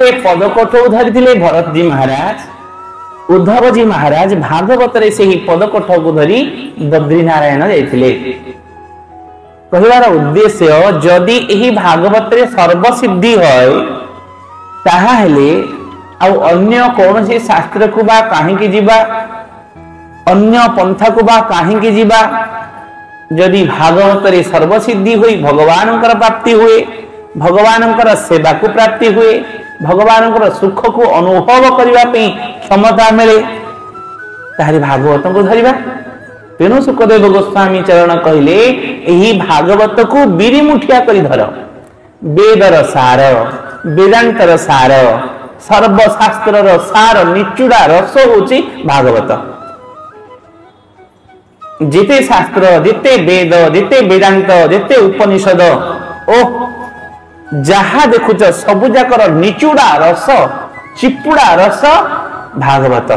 ए पद कोठ धरी भरत जी महाराज, उद्धव जी महाराज भागवत रे से ही पद कोठ को धरी बद्रीनारायण जाइथिले। कहवार उद्देश्य जदि एही भागवत रे सर्वसिद्धि होय ताहा हेले आ अन्य कौन शास्त्र को बा काहे जीवा, अन्य पंथा को बा काहे जीवा। जदि भागवत रे सर्वसिद्धि हुई भगवान प्राप्ति हुए, भगवान सेवा को प्राप्ति हुए, भगवान सुख को अनुभव करने क्षमता मिले, ताहरी भागवत को धरिबा। तेणु सुखदेव गोस्वामी चरण कहले एही भागवत को बिरी मुठिया करी धर। वेदर सार, वेदांतर सार, सर्वशास्त्र सार निचुड़ा रस होची भागवत। जिते शास्त्र, जिते वेद, जिते वेदांत, जिते उपनिषद, ओ जहा देखुच सबुजाकर निचुड़ा रस, चिपुड़ा रस भागवत।